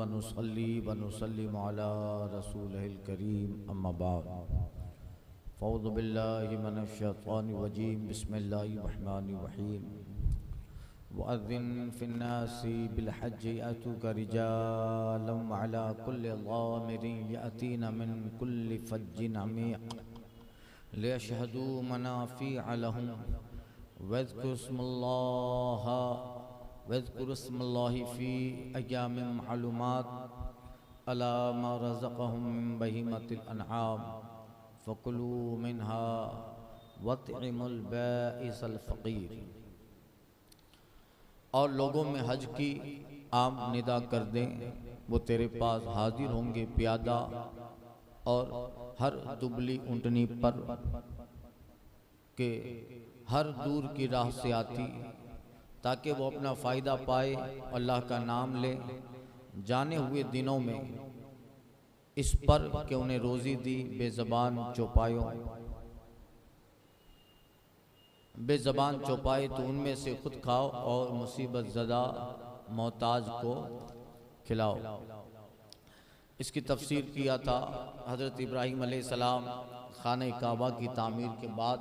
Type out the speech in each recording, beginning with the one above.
व नुसल्ली व नुसल्लिमु अला रसूलिहिल करीम अम्मा बाद फ़अऊज़ु बिल्लाहि मिनश शैतानिर रजीम बिस्मिल्लाहिर रहमानिर रहीम वअज़्ज़िन फ़िन्नासि बिलहज्जि यअतूका रिजालन व अला कुल्लि ज़ामिरिन यअतीना मिन कुल्लि फ़ज्जिन अमीक़ लियशहदू मनाफ़िअ लहुम वज़्कुरुस्मल्लाहि फ़ी अय्यामिन मालूमात अला मा रज़क़हुम मिन बहीमतिल अनआम फ़कुलू मिन्हा वअत्इमुल बाइसल फ़क़ीर। और लोगों में हज की आम निदा कर दें, वो तेरे पास हाजिर होंगे प्यादा और हर दुबली ऊँटनी पर के हर दूर की राह से आती, ताकि वो अपना फ़ायदा पाए, अल्लाह का नाम ले। जाने हुए दिनों में इस पर कि उन्हें रोज़ी दी बेज़बान चौपाए तो उनमें से खुद खाओ और मुसीबत ज़दा मोहताज को खिलाओ। इसकी तफसीर किया था हज़रत इब्राहीम अलैहिस्सलाम खाने काबा की तामीर के बाद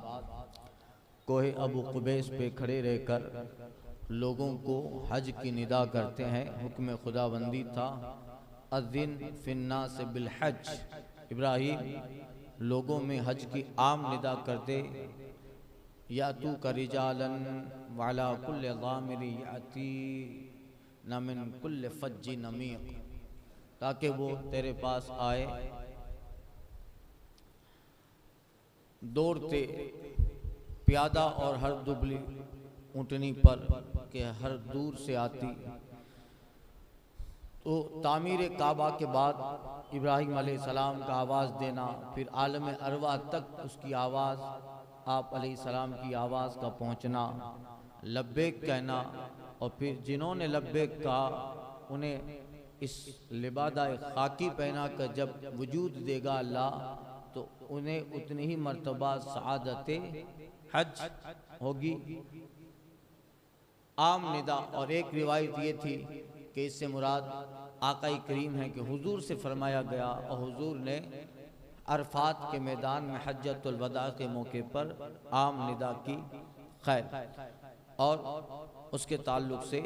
कोहे अबू कुबैस पे खड़े रहकर लोगों को हज की निदा करते हैं। हुक्म खुदाबंदी था अज़्ज़िन फ़िन्नास बिलहज, इब्राहीम लोगों में हज की आम निदा कर दे। यातूका रिजालन व अला कुल्लि ज़ामिरिन यअतीना मिन कुल्लि फ़ज्जिन अमीक़, ताकि वो तेरे पास आए दौड़ते प्यादा और हर दुबली ऊँटनी पर के हर दूर से आती। तो तामीर काबा के बाद इब्राहीम अलैहिस्सलाम का आवाज़ देना, फिर आलम अरवा तक उसकी आवाज़, आप अलैहिस्सलाम की आवाज़ का पहुँचना, लब्बैक कहना, और फिर जिन्होंने लब्बैक कहा उन्हें इस लिबादा खाकी पहना कर जब वजूद देगा अल्लाह, तो उन्हें उतनी ही मर्तबा सआदत हज होगी। आम निदा। और एक रिवायत ये थी कि इससे मुराद आकाई करीम है कि हुजूर से फरमाया गया, और हुजूर ने अरफात के मैदान में हज्जतुल वदा के मौके पर आम निदा की। खैर, और उसके ताल्लुक से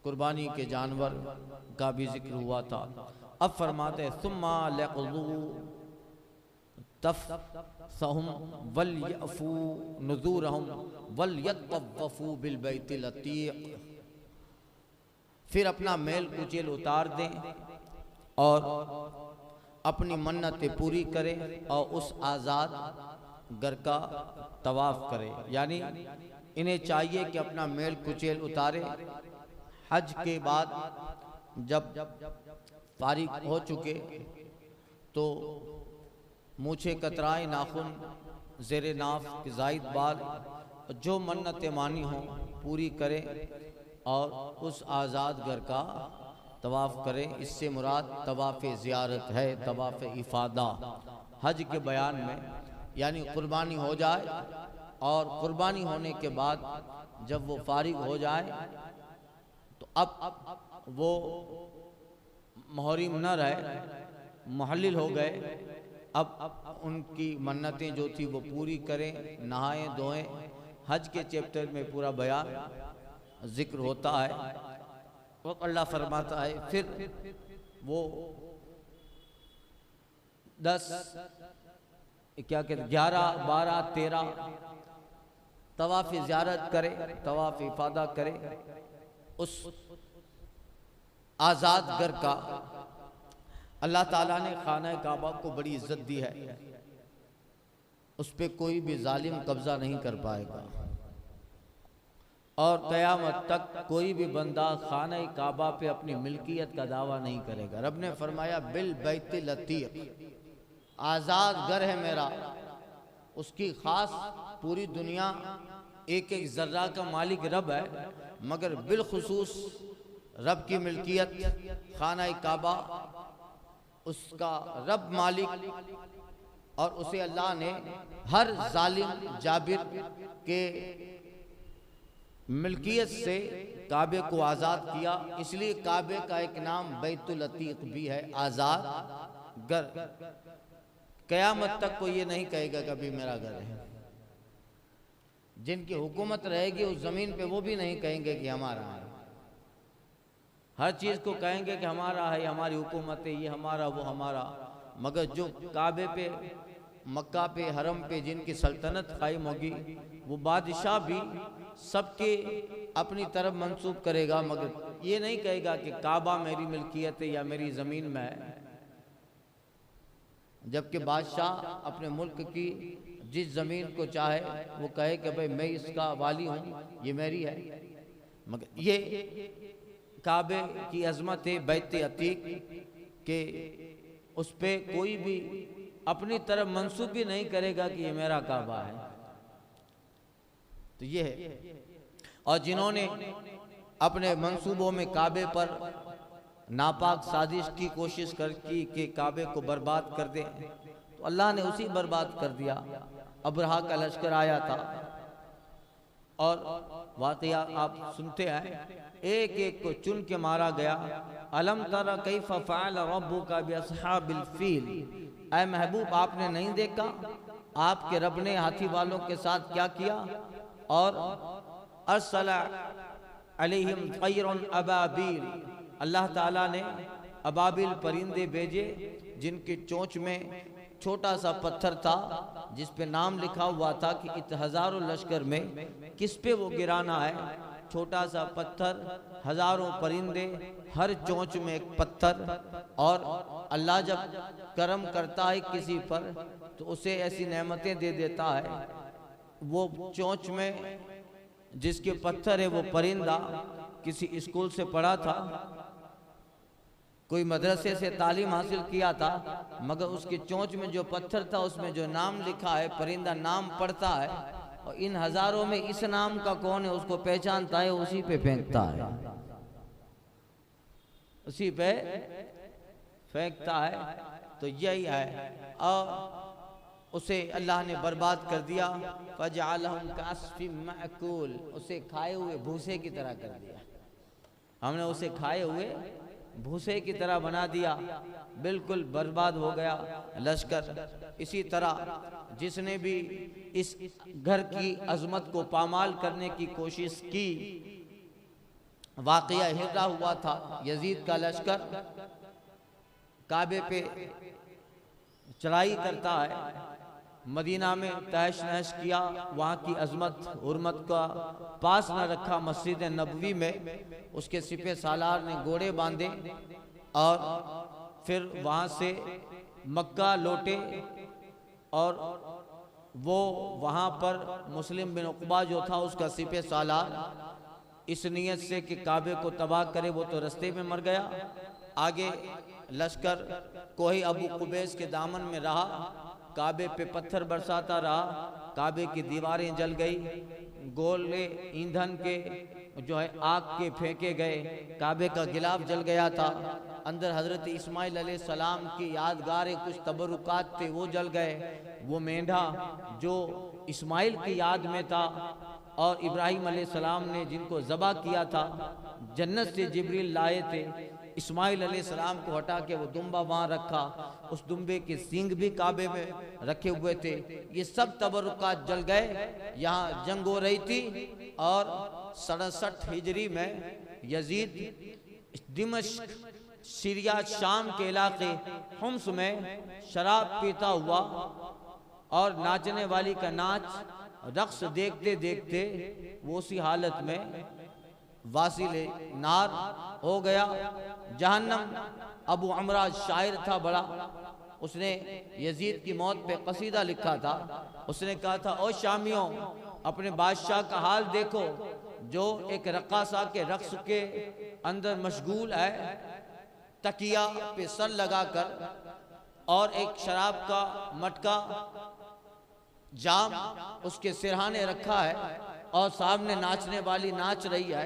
कुर्बानी के जानवर का भी जिक्र हुआ था। अब फरमाते सुम्मा लक़ज़ू तफ़सहुम वलयफ़ू नुज़ूरहुम वलयतवफ़ू बिलबैतिल अतीक़, फिर अपना मेल कुचेल उतार दें और अपनी मन्नतें पूरी करें और उस आज़ाद घर का तवाफ़ करें। यानी इन्हें चाहिए कि अपना मेल कुचेल उतारे। हज के बाद जब फारिग हो चुके तो मूछे कतराए नाखून ज़ेरे नाफ के ज़ायद बाल जो मन्नतें मानी हों पूरी करें और उस आज़ाद घर का तवाफ़ करें। इससे मुराद तवाफ़ ज़ियारत है, तवाफ़ इफ़ादा हज के बयान में। यानी कुर्बानी हो जाए और कुर्बानी होने के बाद जब वो फारिग हो जाए तो अब वो मुहरिम न रहे, मुहल्लिल हो गए। अब उनकी मन्नतें जो थी वो पूरी करें, नहाएं धोएं। हज के चैप्टर में पूरा बयान जिक्र होता है। वो अल्लाह फरमाता है फिर वो 10 क्या कहते 11, 12, 13 तवाफ़ ज़ियारत करे, तवाफ़ इफ़ादा करे। उस आज़ाद घर का अल्लाह ताला ने खाना काबा को बड़ी इज्जत दी है, उस पर कोई भी जालिम कब्जा नहीं कर पाएगा और क़यामत तक कोई भी बंदा खाना काबा पे अपनी मिल्कियत का दावा नहीं करेगा। रब ने फरमाया बिल बैतिल अतीक़, आज़ाद घर है मेरा, उसकी ख़ास पूरी दुनिया एक एक ज़र्रा का मालिक रब है, मगर बिलखुसूस रब की मिल्कियत खाना काबा, उसका रब मालिक, और उसे अल्लाह ने हर जालिम जाबिर के मिल्कियत से काबे को आज़ाद किया। इसलिए काबे का एक नाम बैतुल अतीक भी है, आज़ाद घर। क़यामत तक कोई ये नहीं कहेगा कभी मेरा घर है। जिनकी हुकूमत रहेगी उस ज़मीन पे वो भी नहीं कहेंगे कि हमारा है। हर चीज़ को कहेंगे कि हमारा है, हमारी हुकूमत है, ये हमारा, वो हमारा। मगर जो काबे पे, मक्का पे, हरम पे जिनकी सल्तनत कायम होगी, वो बादशाह भी सबके अपनी तरफ मंसूब करेगा, मगर ये नहीं कहेगा कि काबा मेरी मिल्कियत है या मेरी ज़मीन में है। जबकि बादशाह अपने मुल्क की जिस ज़मीन को चाहे वो कहे कि भाई मैं इसका वाली हूँ, ये मेरी है। मगर ये काबे की अजमत है, बैत अतीक के उस पे कोई भी अपनी तरफ मंसूब भी नहीं करेगा कि ये मेरा काबा है। तो ये है। और जिन्होंने अपने मंसूबों में काबे पर नापाक साजिश की कोशिश की कि काबे को बर्बाद कर दे, तो अल्लाह ने उसी बर्बाद कर दिया। अबरहा का लश्कर आया था और वाक़या आप सुनते हैं, एक एक को चुन के मारा गया। अलम तरा कैफ़ फ़अल रब्बुका बिअस्हाबिल फ़ील, ऐ महबूब आपने नहीं देखा आपके रब ने हाथी वालों के साथ क्या किया। और अर्सला अलैहिम तैरन अबाबील, अल्लाह ताला ने अबाबिल परिंदे भेजे जिनकी चोंच में छोटा सा पत्थर था जिस पे नाम लिखा हुआ था कि इत हजारों लश्कर में किस पे वो गिराना है। छोटा सा पत्थर, हजारों परिंदे, हर चोंच में एक पत्थर। और अल्लाह जब करम करता है किसी पर तो उसे ऐसी नेमतें दे देता है। वो चोंच में जिसके पत्थर है वो परिंदा किसी स्कूल से पढ़ा था, कोई मदरसे से तालीम हासिल किया था, मगर उसके चोंच में जो पत्थर था उसमें जो नाम लिखा है, परिंदा नाम पढ़ता है और इन हजारों में इस नाम का कौन है उसको पहचानता है, उसी पे फेंकता है, उसी पे फेंकता है। तो यही है। और उसे अल्लाह ने बर्बाद कर दिया। फजअलहुम कास्फिम माकूल, उसे खाए हुए भूसे की तरह कर दिया। हमने उसे खाए हुए भूसे की तरह बना दिया, बिल्कुल बर्बाद हो गया लश्कर। इसी तरह जिसने भी इस घर की अजमत को पामाल करने की कोशिश की, वाक़या हिरा हुआ था। यजीद का लश्कर काबे पे चढ़ाई करता है, मदीना में तहश नहश किया, वहाँ की अजमत हुर्मत का पास न रखा मस्जिद नबवी में। उसके सिपे सालार ने घोड़े बांधे और फिर वहाँ से मक्का लौटे और वो वहाँ पर मुस्लिम बिन उक़बा जो था उसका सिपे सालार इस नियत से कि काबे को तबाह करे, वो तो रास्ते में मर गया। आगे लश्कर कोई अबू कुबैस के दामन में रहा, काबे पे पत्थर बरसाता रहा, काबे की दीवारें जल गई, गोले ईंधन के जो है आग के फेंके गए, काबे का गिलाफ जल गया था। अंदर हजरत इस्माइल अलैहिस्सलाम की यादगार कुछ तबरुकात थे वो जल गए। वो मेंढा जो इस्माइल की याद में था और इब्राहिम अलैहिस्सलाम ने जिनको ज़बा किया था, जन्नत से जिब्रील लाए थे, इस्माइल अलैहिस्सलाम को हटा के वो दुम्बा वहाँ रखा, उस दुम्बे के सींग भी काबे में रखे हुए थे। ये सब तबरुकात जल गए। यहाँ जंग हो रही थी और 67 हिजरी में यजीद दिमश्क सीरिया शाम के इलाके हुम्स में शराब पीता हुआ और नाचने वाली का नाच रक्स देखते देखते वो उसी हालत में वासिले नार हो गया। जहन्नम अबू अमरा शायर था बड़ा, उसने यजीद की मौत पे कसीदा लिखा था। उसने कहा था, ओ शामियों अपने बादशाह का हाल देखो जो एक रक्कासा के रक्स के अंदर मशगूल है, तकिया पे सर लगाकर और एक शराब का मटका जाम उसके सिरहाने रखा है और सामने नाचने वाली नाच रही है,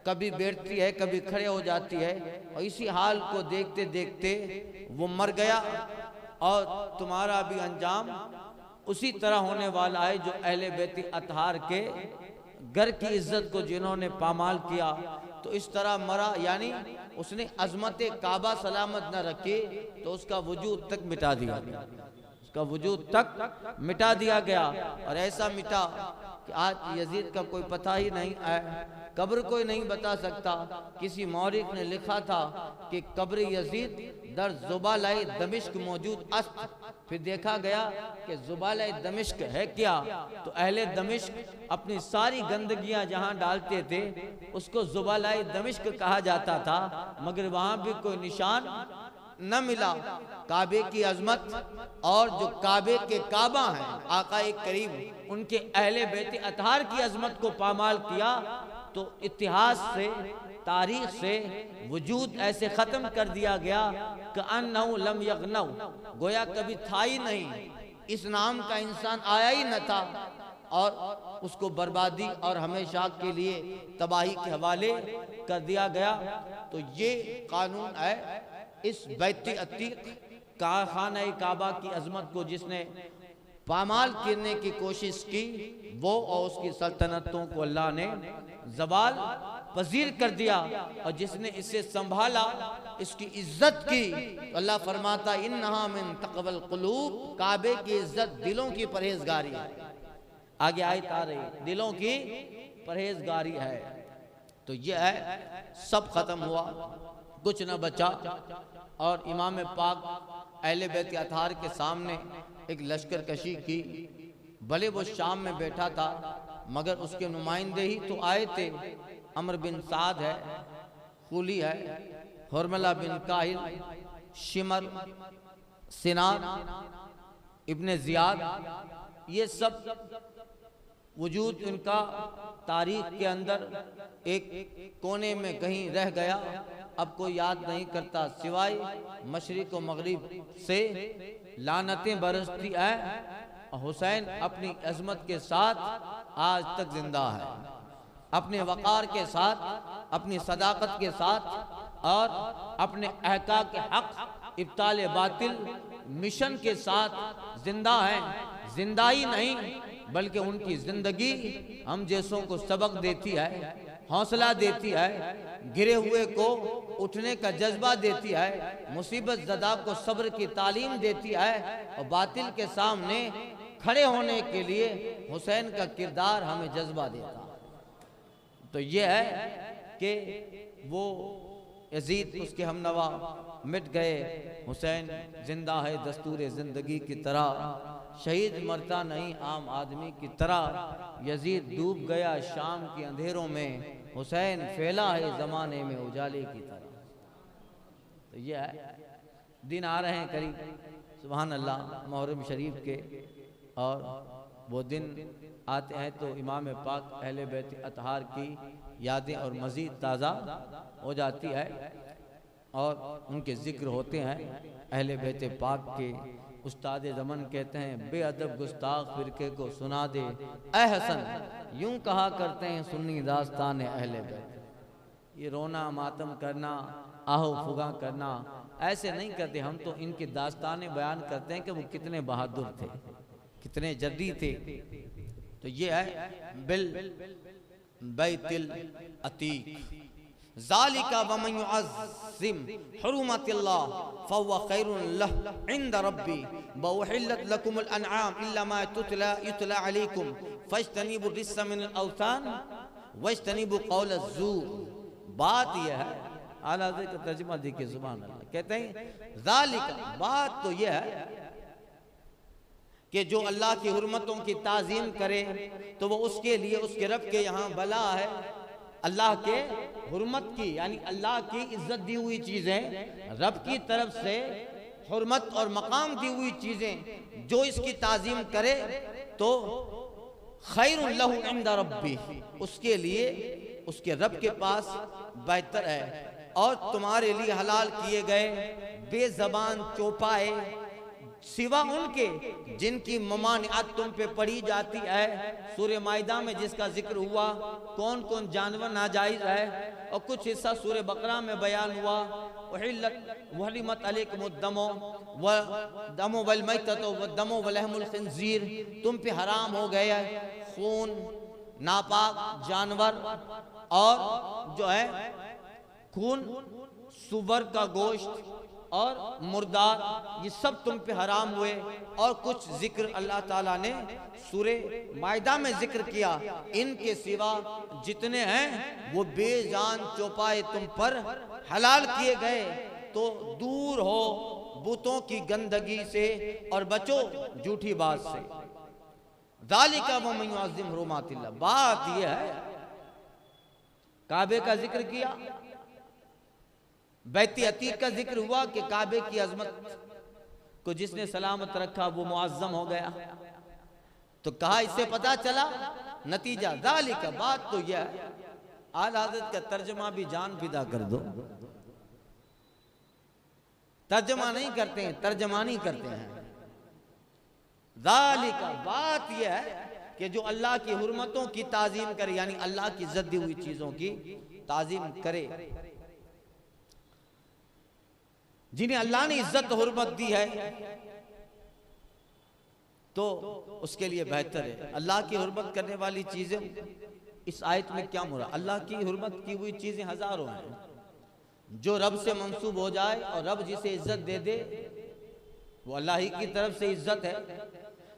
कभी बैठती है कभी खड़े हो जाती है। और इसी हाल को देखते देखते वो मर गया और तुम्हारा भी अंजाम उसी तरह होने वाला है जो अहले बैत अतहार के घर की इज्जत को जिन्होंने पामाल किया तो इस तरह मरा, यानी उसने अजमत काबा सलामत न रखी तो उसका वजूद तक मिटा दिया गया, उसका वजूद तक मिटा दिया गया। और ऐसा मिटा कि आज यजीद का कोई पता ही नहीं है, कब्र कोई नहीं बता सकता। किसी मौरिख ने लिखा था कि कब्र यजीद दर जुबालाई दमिश्क मौजूद अस्त। फिर देखा गया कि जुबालाई दमिश्क है क्या, तो अहले दमिश्क अपनी सारी गंदगियां जहां डालते थे उसको जुबालाई दमिश्क कहा जाता था, मगर वहां भी कोई निशान न मिला। काबे की अजमत और जो काबे के काबा हैं आका करीम उनके अहले बैत अतहार की अजमत को पामाल किया तो इतिहास से, तारीख से वजूद ऐसे खत्म कर दिया गया कि अन्नहु लम यगनौ, गोया कभी था ही नहीं, इस नाम का इंसान आया ही न था, और उसको बर्बादी और हमेशा के लिए तबाही के हवाले कर दिया गया। तो ये कानून है इस बैत अतीक का खाना काबा की अजमत को जिसने पामाल करने की कोशिश की, वो और उसकी सल्तनतों को अल्लाह ने जवाल पजीर कर दिया, और जिसने इसे संभाला, इसकी इज्जत की, तो अल्लाह फरमाता इन्नहा मिन तक़वल क़ुलूब, काबे की इज्जत दिलों की परहेजगारी है। आगे आयत आ रही, दिलों की परहेजगारी है। तो यह है, सब खत्म हुआ, कुछ न बचा। और इमाम पाक अहले बैत अतहार के सामने एक लश्कर कशी की, भले वो शाम में बैठा था मगर उसके नुमाइंदे ही तो आए थे। अमर बिन साद है, कुली है, हुरमला बिन काहिल, शिमर, सिनार, इब्ने जियाद, ये सब वजूद इनका तारीख के अंदर एक कोने में कहीं रह गया, अब कोई याद नहीं करता सिवाय मशरिक व मगरिब से लानतें बरसती है। हुसैन अपनी अजमत के साथ आज तक जिंदा है, अपने वक़ार के साथ, अपनी सदाकत के साथ और अपने अहका के हक इब्ताल बातिल मिशन के साथ जिंदा है। जिंदा ही नहीं बल्कि उनकी जिंदगी हम जैसों को सबक देती है, हौसला देती है, गिरे हुए को उठने का जज्बा देती है, मुसीबत ज़दा को सब्र की तालीम देती है, और बातिल के सामने खड़े होने के लिए हुसैन का किरदार हमें जज्बा देता। तो ये है कि वो यजीद उसके हमनवा मिट गए, हुसैन जिंदा है दस्तूर ज़िंदगी की तरह, शहीद मरता नहीं आम आदमी की तरह, यजीद डूब गया शाम के अंधेरों में, हुसैन फैला है ज़माने में उजाले की तरह। तो ये है, दिन आ रहे हैं करीब, सुभान अल्लाह, मुहर्रम शरीफ के, और वो दिन आते हैं तो इमाम पाक अहले बैत अतहार की यादें और मज़ीद ताज़ा हो जाती है, और उनके ज़िक्र होते हैं। अहले बैत पाक के उस्ताद ज़मन कहते हैं, बेअदब गुस्ताख फिरके को सुना दे ऐ हसन, यूं कहा करते हैं सुन्नी दास्तान अहले बैत। ये रोना मातम करना, आहो फुगा करना ऐसे नहीं करते, हम तो इनकी दास्तानें बयान करते हैं कि वो कितने बहादुर थे, कितने जद्दी थे। तो ये है बिल बैतिल अतीक, ज़ालिका वमन युअज़्ज़िम हुरुमतिल्लाह फहुव खैरुन लहु इंद रब्बी व उहिल्लत लकुमुल अनआम इल्ला मा युतला अलैकुम फज्तनिबु रिस्स मिनल औसान वज्तनिबु कौल ज़ूर। बात यह है, आला का तर्जुमा देखिए, सुभान अल्लाह, कहते हैं ज़ालिका, बात तो यह है कि जो अल्लाह की हुर्मतों की ताज़ीम करे तो वो उसके लिए उसके रब के यहाँ भला है। अल्लाह के हुर्मत की यानी अल्लाह की इज्जत दी हुई चीज़ें, रब की तरफ से हुर्मत और मकाम दी हुई चीज़ें, जो इसकी ताज़ीम करे तो खैरुन लहु इंद रब्बी, उसके लिए उसके रब के पास बेहतर है। और तुम्हारे लिए हलाल किए गए बेज़बान चौपाए सिवा उनके जिनकी ममानियत तुम पे पड़ी जाती है। सूर्य माइदा में जिसका जिक्र हुआ, कौन कौन जानवर नाजायज है, और कुछ हिस्सा सूर्य बकरा में बयान हुआ, वहरिमत अलैकुमुद्दमो वद्दमो वलमैततो वद्दमो वलहमुल खिंजीर, तुम पे हराम हो गया खून, नापाक जानवर और जो है खून, सुअर का गोश्त और मुर्दार, ये सब तुम पे हराम हुए। और कुछ जिक्र अल्लाह ताला ने सूरे मायदा में जिक्र किया, इनके सिवा जितने हैं वो बेजान चौपाए तुम पर हलाल किए गए। तो दूर हो बुतों की गंदगी से और बचो झूठी बात से। ज़ालिका वमन युअज़्ज़िम हुरुमातिल्लाह। बात यह है, काबे का जिक्र किया, बैती अतीक का जिक्र हुआ कि काबे की अजमत को जिसने सलामत रखा वो मुअज़्ज़म हो गया। तो कहा इससे पता चला नतीजा ज़ालिका, बात तो यह है। आला हज़रत का तर्जमा भी जान फिदा कर दो, तर्जमा नहीं करते हैं, तर्जमानी करते हैं। ज़ालिका, बात यह है कि जो अल्लाह की हुर्मतों की ताज़ीम करे, यानी अल्लाह की इज्जत दी हुई चीजों की ताज़ीम करे, जिन्हें अल्लाह ने इज्जत हुर्मत दी है, तो उसके लिए बेहतर है। अल्लाह की हुर्मत करने वाली चीजें इस आयत में क्या मुरा? अल्लाह की हुर्मत की हुई चीजें हजारों हैं। जो रब से मंसूब हो जाए और रब जिसे इज्जत दे दे वो अल्लाह ही की तरफ से इज्जत है।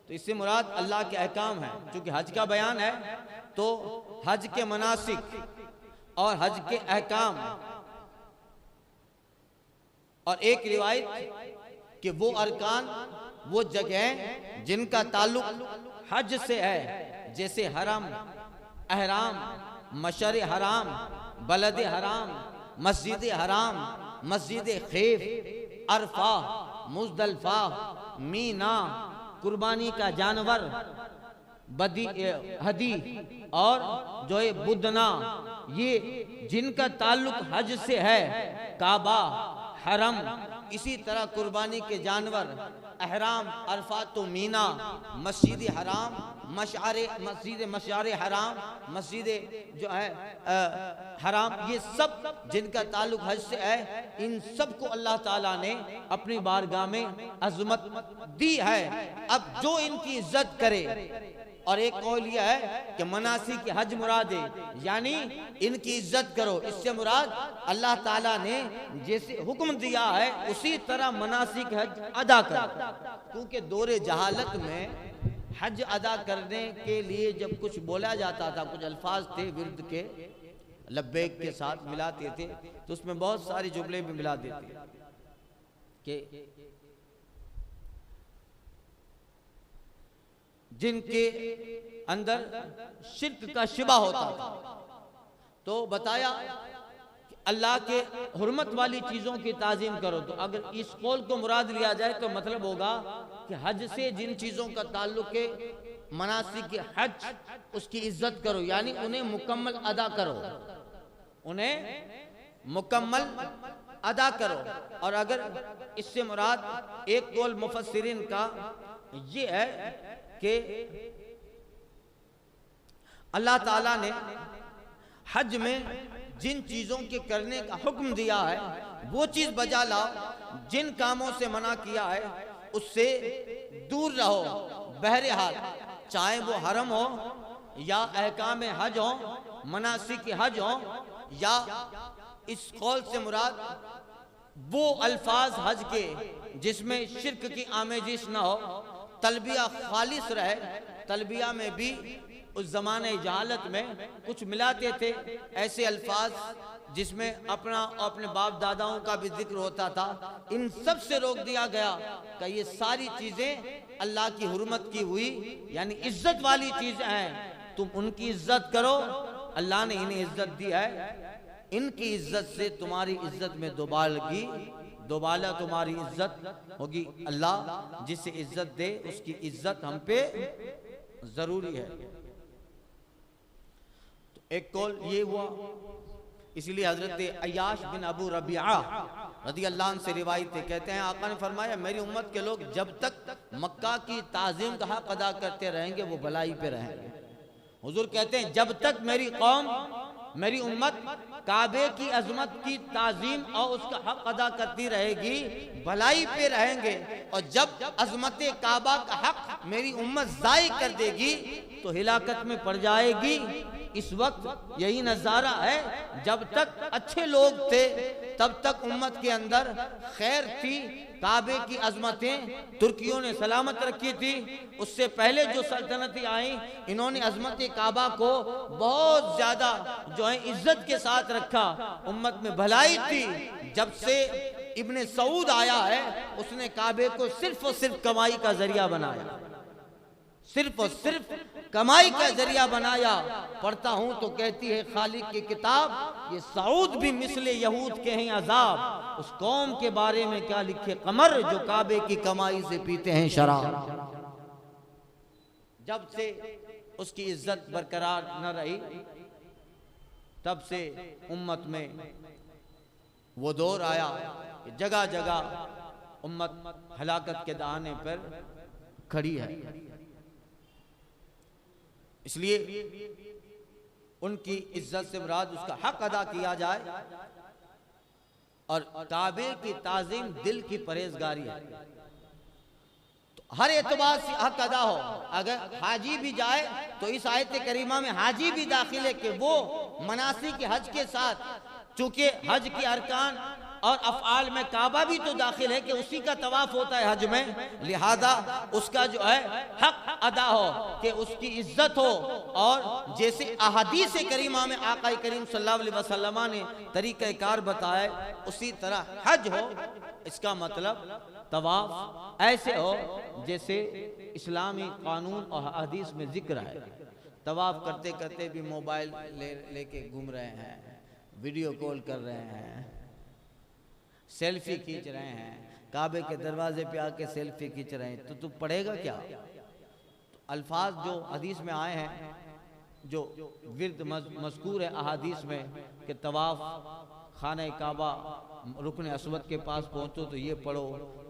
तो इससे मुराद अल्लाह के अहकाम है। चूंकि हज का बयान है तो हज के मनासिक और हज के अहकाम, और एक रिवायत कि वो अरकान, वो जगह जिनका ताल्लुक हज से है, जैसे हरम, अहराम, मशर हराम, बलद हराम, मस्जिद हराम, मस्जिद खैफ, अरफा, मुजदलफा, मीना, कुर्बानी का जानवर, बदी हदी और जो है बुदना, ये जिनका ताल्लुक हज से है, काबा, हरम, इसी तरह कुर्बानी के जानवर, अहराम, अरफात, मीना, मस्जिद हराम, मस्जिद मशारे हराम, मस्जिद जो है हराम, ये सब जिनका ताल्लुक हज से है, इन सब को अल्लाह ताला ने अपनी बारगाह में अजमत दी है। अब जो इनकी इज्जत करे, और एक कौल यह है कि मनासिक की हज मुराद है, यानी इनकी इज्जत करो। इससे मुराद अल्लाह ताला ने जैसे हुक्म दिया है उसी तरह मनासिक हज अदा करो। क्योंकि दौरे जहालत में हज अदा करने के लिए जब कुछ बोला जाता था, कुछ अल्फाज थे विर्द के, लब्बैक के साथ मिलाते थे, तो उसमें बहुत सारी जुमले भी मिला देते कि जिनके अंदर शिर्क का शिबा होता था। तो बताया कि अल्लाह के हुर्मत वाली चीजों की ताजीम करो। तो अगर इस कौल को मुराद लिया जाए तो मतलब होगा कि हज से जिन चीजों का ताल्लुक है, मनासिक के हज, उसकी इज्जत करो, यानी उन्हें मुकम्मल अदा करो, उन्हें मुकम्मल अदा करो। और अगर इससे मुराद एक कौल मुफस्सिरीन का ये है कि अल्लाह ताला ने हज में जिन चीजों के करने का हुक्म दिया है वो चीज बजा लाओ, जिन कामों से मना किया है उससे दूर रहो। बहरहाल चाहे वो हरम हो या अहकाम हज हो, मनासिक हज हो, या इस कौल से मुराद वो अल्फाज हज के जिसमें शिर्क की आमेजिश ना हो, तलबिया खालिस रहे। तलबिया में भी उस जमाने जहालत में कुछ मिलाते थे ऐसे अल्फाज जिसमें अपना अपने बाप दादाओं का भी जिक्र होता था। इन सब से रोक दिया गया कि ये सारी चीजें अल्लाह की हुर्मत की हुई यानी इज्जत वाली चीजें हैं, तुम उनकी इज्जत करो। अल्लाह ने इन्हें इज्जत दी है, इनकी इज्जत से तुम्हारी इज्जत में दोबाला तुम्हारी इज्जत होगी। अल्लाह जिसे इज्जत दे उसकी इज्जत हम पे जरूरी है। तो एक कौल ये हुआ, इसलिए हजरत अय्याश बिन अबू रबिया रज़ी अल्लाह अन्हु से रिवायत है, कहते हैं आका ने फरमाया मेरी उम्मत के लोग जब तक मक्का की ताज़ीम का हक अदा करते रहेंगे वो भलाई पे रहेंगे। हुजूर कहते हैं जब तक मेरी कौम मेरी उम्मत काबे की अजमत की ताजीम और उसका हक अदा करती रहेगी, भलाई पे रहेंगे। और जब अजमत काबा का हक मेरी उम्मत ज़ाय कर देगी तो हिलाकत में पड़ जाएगी। इस वक्त यही नज़ारा है, जब तक अच्छे लोग थे तब तक उम्मत के अंदर खैर थी। काबे की अजमतें तुर्कियों ने सलामत रखी थी। उससे पहले जो सल्तनतें आई, इन्होंने अजमत काबा को बहुत ज्यादा जो है इज्जत के साथ रखा। उम्मत में भलाई थी। जब से इब्ने सऊद आया है, उसने काबे को सिर्फ और सिर्फ कमाई का जरिया बनाया, सिर्फ और सिर्फ कमाई का जरिया बनाया। पढ़ता हूं तो कहती है खालिक की किताब, ये सऊद भी मिसले यहूद के हैं अजाब। उस कौम के बारे में क्या लिखे कमर, जो काबे की कमाई से पीते हैं शराब। जब से उसकी इज्जत बरकरार न रही, तब से उम्मत में वो दौर आया कि जगह जगह उम्मत हलाकत के दहाने पर खड़ी है। इसलिए उनकी इज्जत से मुराद उसका हक अदा किया जाए और काबे की ताजीम दिल की परहेजगारी है। तो हर एतबार से हक अदा हो। अगर हाजी भी जाए तो इस आयत करीमा में हाजी भी दाखिल है कि वो मनासिक हज के साथ, चूंकि हज के अरकान और अफआल में काबा भी तो दाखिल है कि उसी का तवाफ होता है हज में, लिहाजा उसका जो है हक अदा हो कि उसकी इज्जत हो। और जैसे अहादीस करीमा में आका करीम सल्लल्लाहु अलैहि वसल्लम ने तरीक़ा कार बताया, उसी तरह हज हो। इसका मतलब तवाफ ऐसे हो जैसे इस्लामी कानून और हदीस में जिक्र है। तवाफ करते करते भी मोबाइल लेके घूम रहे हैं, वीडियो कॉल कर रहे हैं, सेल्फी खींच रहे हैं, काबे के दरवाजे पे आके सेल्फी खींच रहे हैं, तो तू पढ़ेगा क्या? तो अल्फाज जो हदीस में आए हैं, जो विर्द मज़कूर है अहादीस में कि तवाफ खाने काबा, रुकन अस्वद के पास पहुँचो तो ये पढ़ो,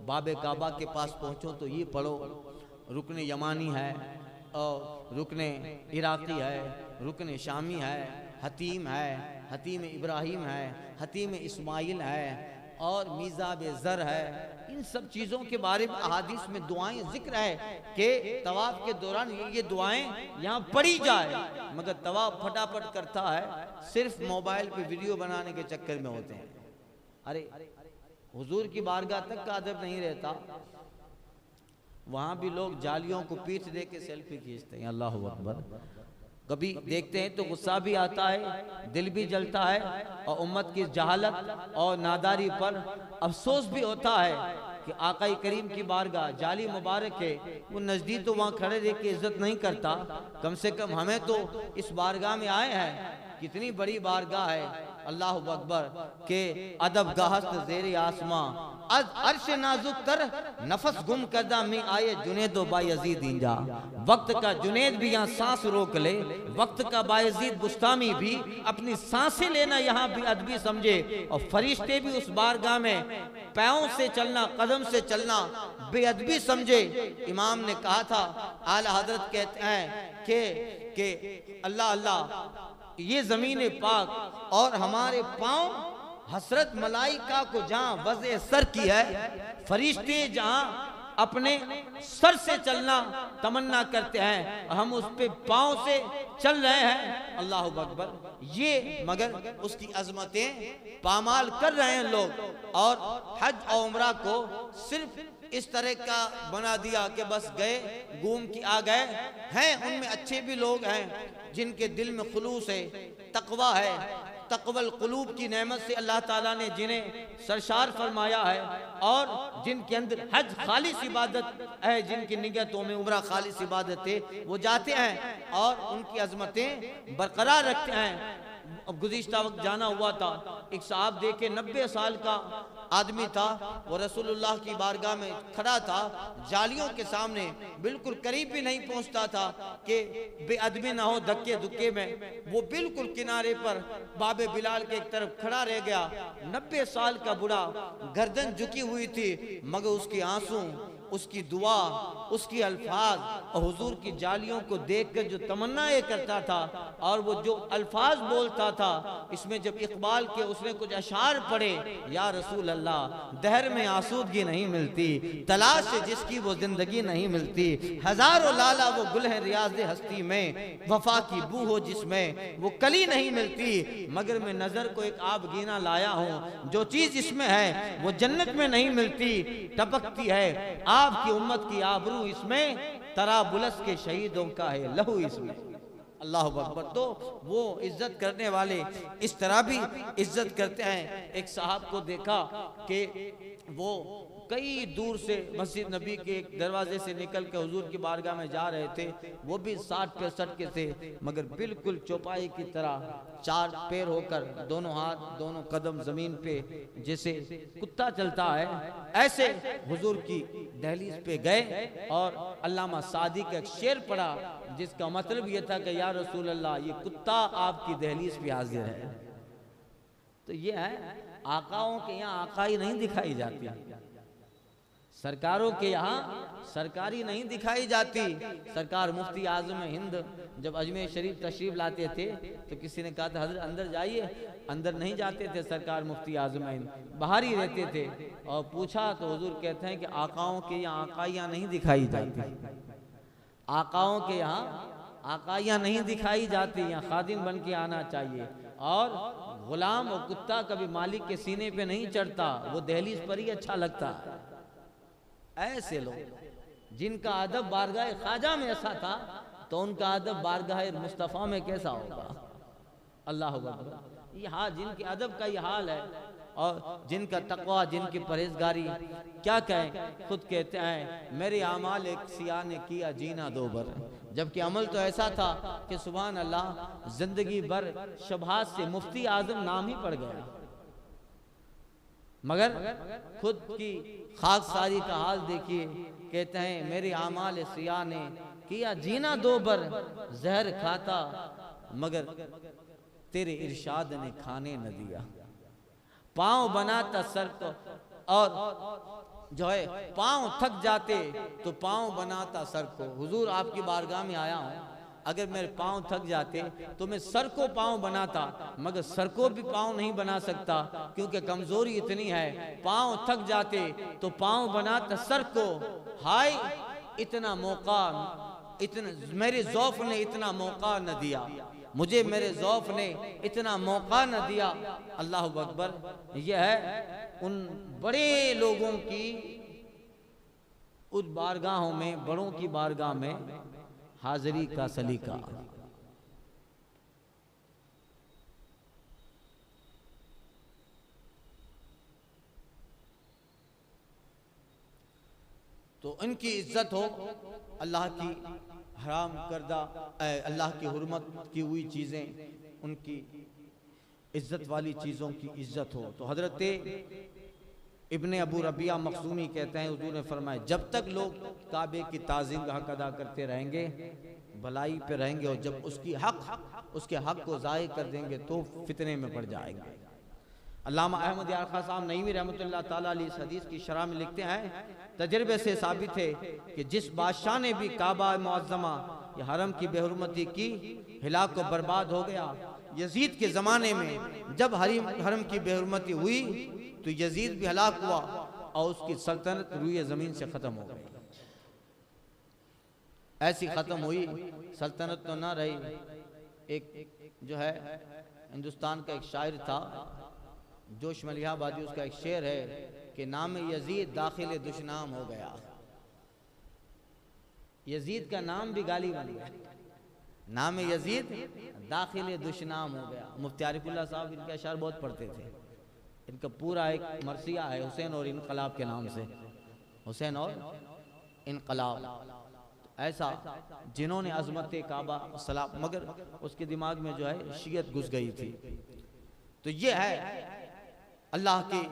बाबे काबा के पास पहुँचो तो ये पढ़ो, रुकन यमानी है और रुकन इराक़ी है, रुकन शामी है, हतीम है, हतीम इब्राहिम है, हतीम इस्माइल है और मीज़ाब ज़र है। इन सब चीज़ों के बारे में अहादीस में दुआएं जिक्र है कि तवाफ के दौरान ये दुआएं यहाँ पढ़ी जाए। मगर तवाफ फटाफट करता है, सिर्फ मोबाइल पे वीडियो बनाने के चक्कर में होते हैं। अरे हुजूर की बारगाह तक का अदब नहीं रहता, वहाँ भी लोग जालियों को पीठ दे के सेल्फी खींचते हैं। अल्लाह अकबर। कभी देखते हैं तो गुस्सा भी आता है, दिल भी जलता है और उम्मत की जहालत और नादारी पर अफसोस भी होता है कि आका करीम की बारगाह जाली मुबारक है, वो नज़दीक तो वहाँ खड़े रह के इज्जत नहीं करता। कम से कम हमें तो इस बारगाह में आए हैं, कितनी बड़ी बारगाह है। अल्लाह अकबर के अदब गाहस्त ज़ेरे आसमां अर्श नाजुक तर नफस गुम करदा में आए जुनेद बायजीद इंजा। वक्त का जुनेद भी यहाँ सांस रोक ले, वक्त का बायजीद बुस्तामी भी अपनी सांसें लेना यहाँ भी अदबी समझे। और फरिश्ते भी उस बारगाह में पैरों से चलना, कदम से चलना बेअदबी समझे। इमाम ने कहा था, आला हजरत कहते हैं कि अल्लाह अल्लाह ये ज़मीन पाक और हमारे पाँव हसरत मलाइका को जहाँ वज़े सर की है, फरिश्ते जहाँ अपने सर से चलना तमन्ना करते हैं, हम उस पे पाँव से चल रहे हैं। अल्लाह अकबर। ये मगर उसकी अजमतें पामाल कर रहे हैं लोग। और हज और उम्रा को सिर्फ इस तरह का बना दिया कि बस गए घूम के आ गए हैं। उनमें अच्छे भी लोग हैं जिनके दिल में खुलूस है, तकवा है, तकवल कुलूब की नेमत से अल्लाह ताला ने जिन्हें सरशार फरमाया है और जिनके अंदर हज खालिस इबादत है, जिनकी नियतों में उम्रा खालिस इबादत है, वो जाते हैं और उनकी अजमतें बरकरार रखते हैं। अब गुज़िश्ता वक्त जाना हुआ था, एक साहब देखे 90 साल का आदमी था, वो रसूलुल्लाह की बारगाह में खड़ा था, जालियों के सामने बिल्कुल करीब भी नहीं पहुंचता था कि बेअदबी ना हो धक्के धुक्के में। वो बिल्कुल किनारे पर बाबे बिलाल के एक तरफ खड़ा रह गया। 90 साल का बूढ़ा, गर्दन झुकी हुई थी, मगर उसके आंसू उसकी दुआ, उसकी अल्फाज और हुजूर की जालियों को देखकर जो तमन्ना ये करता था और वो जो अल्फाज बोलता था, इसमें जब इकबाल के उसने कुछ अशार पढ़े, या रसूल अल्लाह, दहर में आसूदगी नहीं मिलती, तलाश से जिसकी वो जिंदगी नहीं मिलती, हजारों लाला वो गुल है रियाज़ हस्ती में, वफा की बू हो जिसमें वो कली नहीं मिलती, मगर मैं नजर को एक आबगीना लाया हूँ, जो चीज इसमें है वो जन्नत में नहीं मिलती, टपकती है आपकी उम्मत की आबरू इसमें, तराबुलस के शहीदों का है लहू इसमें। अल्लाह अकबर। तो वो इज्जत करने वाले इस तरह भी इज्जत करते हैं। एक साहब को देखा कि वो कई दूर से मस्जिद नबी के एक दरवाजे से निकल के हुजूर की बारगाह में जा रहे थे, वो भी 60-65 के थे, मगर बिल्कुल चौपाई की तरह चार पैर होकर, दोनों हाथ दोनों कदम जमीन पे जैसे कुत्ता चलता है, ऐसे हुजूर की दहलीज पे गए और अल्लामा सादी का एक शेर पढ़ा, जिसका मतलब ये था कि या रसूल अल्लाह, ये कुत्ता आपकी दहलीज पे हाजिर है। तो ये है, आकाओं के यहाँ आकाई नहीं दिखाई जाती, सरकारों के यहाँ सरकारी नहीं दिखाई जाती। सरकार मुफ्ती आजम हिंद जब अजमेर शरीफ तशरीफ लाते थे तो किसी ने कहा था हजरत अंदर जाइए, अंदर नहीं जाते थे सरकार मुफ्ती आजम हिंद, बाहर ही रहते थे। और पूछा तो हुजूर कहते हैं कि आकाओं के यहाँ आकाइयाँ नहीं दिखाई जाती, आकाओं के यहाँ आकाइयाँ नहीं दिखाई जाती, यहाँ खादिम बन के आना चाहिए। और गुलाम और कुत्ता कभी मालिक के सीने पे नहीं चढ़ता, वो दहलीज पर ही अच्छा लगता है। ऐसे लोग जिनका अदब बारगाह ख्वाजा में ऐसा था, तो उनका अदब बारगाह मुस्तफ़ा में कैसा होगा। अल्लाह अकबर। ये हाल, जिनके अदब का ये हाल है, और जिनका तकवा, जिनकी परहेजगारी, क्या कहें, खुद कहते हैं मेरे आमाल एक सिया ने किया जीना दो बर, जबकि अमल तो ऐसा था कि सुभान अल्लाह, जिंदगी भर शबहास से मुफ्ती आजम नाम ही पड़ गया, मगर खुद की खाकसारी का हाल देखिए। कहते हैं मेरे आमाल सिया ने किया जीना दो बर, जहर खाता मगर तेरे इरशाद ने खाने न दिया, पांव बनाता सर को, और जो है पांव थक जाते तो पांव बनाता सर को। हुजूर आपकी बारगाह में आया हूँ, अगर मेरे पांव थक जाते तो मैं सर को पांव बनाता, मगर सर को भी पांव नहीं बना सकता, क्योंकि कमजोरी इतनी है। पांव थक जाते तो पांव बनाता सर को, हाय इतना मौका, इतना मेरे ज़ौफ़ ने इतना मौका न दिया, मुझे मेरे ज़ौफ़ ने इतना मौका न दिया। अल्लाह अकबर। यह है उन बड़े लोगों की, उन बारगाहों में, बड़ों की बारगाह में हाजिरी का सलीका। तो इनकी इज्जत हो, अल्लाह की हराम करदा, अल्लाह की हुर्मत की हुई चीज़ें, उनकी इज्जत वाली चीज़ों की इज्जत हो। तो हजरत इब्ने अबू रबिया मखज़ूमी कहते हैं, हुजूर ने फरमाया जब तक लोग काबे की ताज़ीम का हक अदा करते रहेंगे, भलाई पे रहेंगे, और जब उसके हक को ज़ाहिर कर देंगे तो फितने में पड़ जाएंगे। अल्लामा अहमद यार खान साहब नईमी रहमतुल्लाह ताला अलैह इस हदीस की शरह में लिखते हैं, तजर्बे से साबित है कि जिस बादशाह ने भी काबा मुअज़्ज़मा या हरम की बेहुरमती की, हिलाक को बर्बाद हो गया। यजीद के ज़माने में जब हरम की बेहुरमती हुई तो यजीद भी हलाक हुआ और उसकी सल्तनत रूए ज़मीन से ख़त्म हो गई। ऐसी ख़त्म हुई, सल्तनत तो ना रही। एक जो है हिंदुस्तान का एक शायर था, जोश मलिहाबादी, उसका एक शेर है कि नाम यजीद दाखिल दुश्नाम हो गया। यजीद का नाम भी गाली बन गया, नाम यजीद दाखिल दुश्नाम हो गया। मुफ्ती आरिफुल्लाह साहब इनके अशार बहुत पढ़ते थे। इनका पूरा एक मरसिया है हुसैन और इनकलाब के नाम से, हुसैन और इनकलाब। ऐसा जिन्होंने अजमत काबा सलाम, मगर उसके दिमाग में जो है शियत घुस गई थी। तो ये है अल्लाह की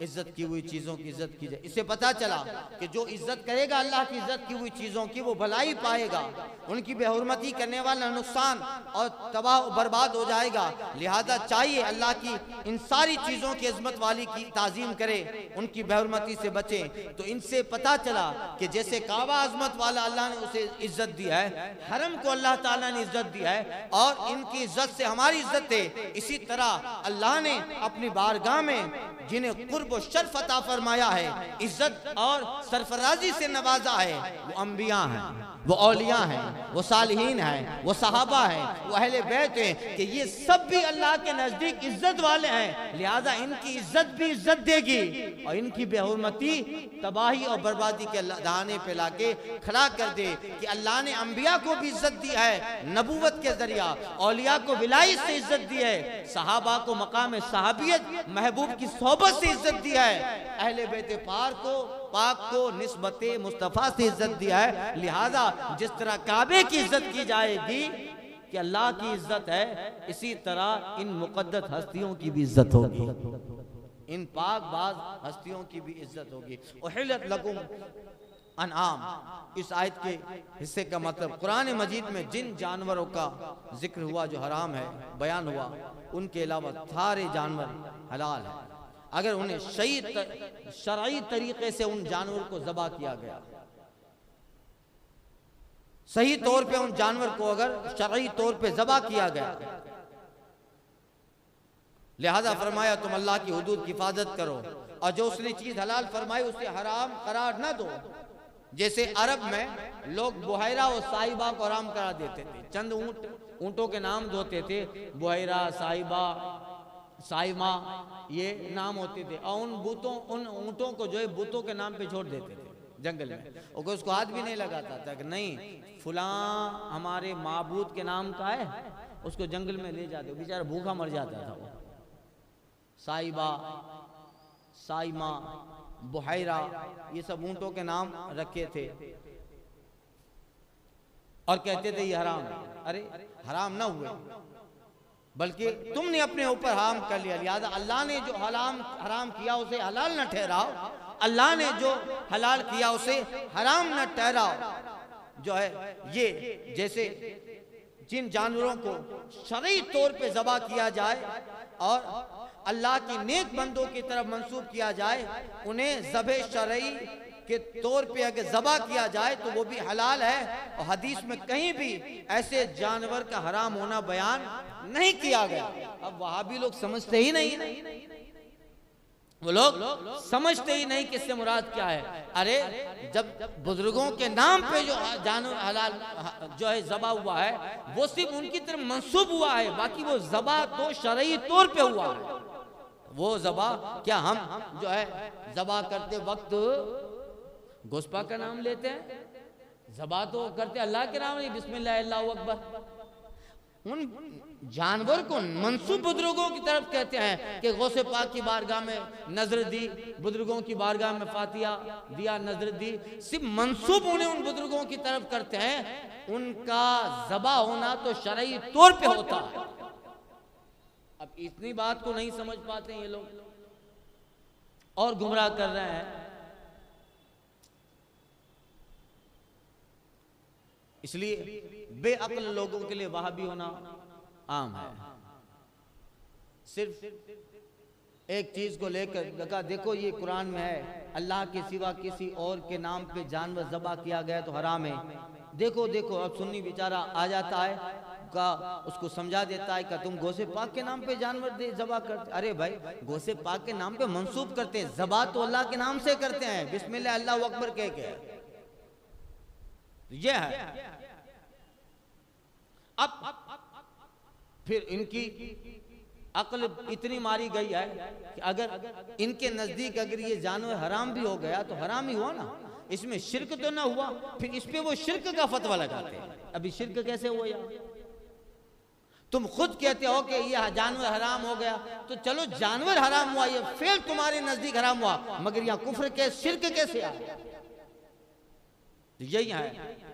इज्जत की हुई चीज़ों की इज्जत की जाए। इससे पता चला कि जो इज्जत करेगा अल्लाह की इज्जत की हुई चीज़ों की, वो भलाई पाएगा, उनकी बेहुरमती करने वाला नुकसान और तबाह बर्बाद हो जाएगा। लिहाजा चाहिए अल्लाह की इन सारी चीज़ों की इज्जत वाली की ताज़ीम करे, उनकी बेहुरमती से बचे। तो इनसे पता चला कि जैसे काबा अजमत वाला अल्लाह ने उसे इज्जत दी है, हरम को अल्लाह ताला ने इज्जत दी है और इनकी इज्जत से हमारी इज्जत है, इसी तरह अल्लाह ने अपनी बारगाह में जिन्हें कुर्ब और शर्फ अता फरमाया है, इज्जत और सरफराजी से नवाजा है, वो अंबिया हैं, वो औलिया हैं, वो सालिहीन हैं, वो सहाबा हैं, वो अहले बैत हैं, कि ये सब भी अल्लाह के नजदीक इज्जत वाले हैं। लिहाजा इनकी इज्जत भी इज्जत देगी और इनकी बेहुरमती तबाही और बर्बादी के दाने पे लाके खड़ा कर दे कि अल्लाह ने अंबिया को भी इज्जत दी है नबूवत के जरिया, औलिया को विलायत से इज्जत दी है, सहाबा को मकाम सहाबियत महबूब की सोहबत से इज्जत दी है, अहले बैत पाक को निस्बते मुस्तफ़ा से इज्जत दिया है। लिहाजा जिस तरह काबे की इज्जत की जाएगी कि अल्लाह की इज्जत है, इसी तरह इन मुक़द्दस हस्तियों की भी इज्जत होगी, इन पाक बाज हस्तियों की भी इज्जत होगी। उहिल्लत लकुम अनआम, इस आयत के हिस्से का मतलब कुरान मजीद में जिन जानवरों का जिक्र हुआ जो हराम है बयान हुआ, उनके अलावा सारे जानवर हलाल है अगर उन्हें शरई तरीके से उन जानवर को ज़बा किया गया, सही तौर पे उन जानवर को अगर शरई तौर पे ज़बा किया गया। लिहाजा फरमाया तुम अल्लाह की हुदूद की हिफाजत करो और जो उसने चीज हलाल फरमाई उसे हराम करार न दो। जैसे अरब में लोग बुहैरा और साहिबा को हराम करा देते थे, चंद ऊंटों के नाम होते थे, बुहैरा, साहिबा, साइमा, ये नाम होते थे और उन ऊंटों को जो है बुतों के नाम पे छोड़ देते थे जंगल में, और उसको हाथ भी नहीं लगाता था कि नहीं फलां हमारे माबूद के नाम का है, उसको जंगल में ले जाते, बेचारा भूखा मर जाता था वो। साइबा, साइमा, बुहैरा, ये सब ऊंटों के नाम रखे थे और कहते थे ये हराम है। अरे हराम ना हुए, बल्कि तुमने अपने ऊपर हराम कर लिया। लिहाजा अल्लाह ने जो हराम किया उसे हलाल न ठहराओ, अल्लाह ने जो हलाल किया उसे हराम न ठहराओ। जो है ये जैसे जिन जानवरों को शरई तौर पे ज़बा किया जाए और अल्लाह की नेक बंदों की तरफ मंसूब किया जाए, उन्हें ज़बे शरई के तौर पे अगर ज़बा किया जाए तो वो भी हलाल है। और हदीस में कहीं भी ऐसे जानवर का हराम होना बयान नहीं किया गया। अब वहां भी लोग समझते ही नहीं, वो लोग समझते ही नहीं किससे मुराद क्या है। अरे जब बुजुर्गों के नाम पे जो जानवर हलाल जो है ज़बा हुआ है वो सिर्फ उनकी तरफ मंसूब हुआ है, बाकी वो ज़बा तो शरई तौर पे हुआ है। वो ज़बा क्या हम जो है ज़बा करते वक्त गोस्पा का नाम लेते हैं, ज़बा तो करते अल्लाह के नाम नहीं, बिस्मिल्लाह अल्लाहु अकबर। उन जानवर को मंसूब बुजुर्गों की तरफ कहते हैं कि गौसे पाक की बारगाह में नजर दी, बुजुर्गों की बारगाह में फातिया दिया, नजर दी, सिर्फ मंसूब उन्हें उन बुजुर्गों की तरफ करते हैं। उनका ज़बा होना तो शरई तौर पे होता है। अब इतनी बात को नहीं समझ पाते ये लोग और गुमराह कर रहे हैं। इसलिए बेअक्ल लोगों के लिए वहाबी होना आम है। सिर्फ एक चीज को लेकर कहा देखो ये कुरान में है, अल्लाह के सिवा किसी और के नाम पे जानवर ज़बा किया गया तो हराम है। देखो देखो अब सुन्नी बेचारा आ जाता है का उसको समझा देता है कि तुम गौसे पाक के नाम पे जानवर ज़बा करते। अरे भाई गौसे पाक के नाम पे मंसूब करते हैं, ज़बा तो अल्लाह के नाम से करते हैं, बिस्मिल्लाह अल्लाहु अकबर कह के। यह है। अब फिर इनकी अक्ल इतनी मारी गई है कि अगर इनके नजदीक अगर ये जानवर हराम भी हो गया तो हराम ही हुआ ना, इसमें शिर्क तो ना हुआ। फिर इस पे वो शिर्क का फतवा लगाते हैं। अभी शिर्क कैसे हुआ यार? तुम खुद कहते हो कि ये जानवर हराम हो गया, तो चलो जानवर हराम हुआ, ये फेल तुम्हारे नजदीक हराम हुआ, मगर यहाँ कुफ्र के शिर्क कैसे आया? यही है।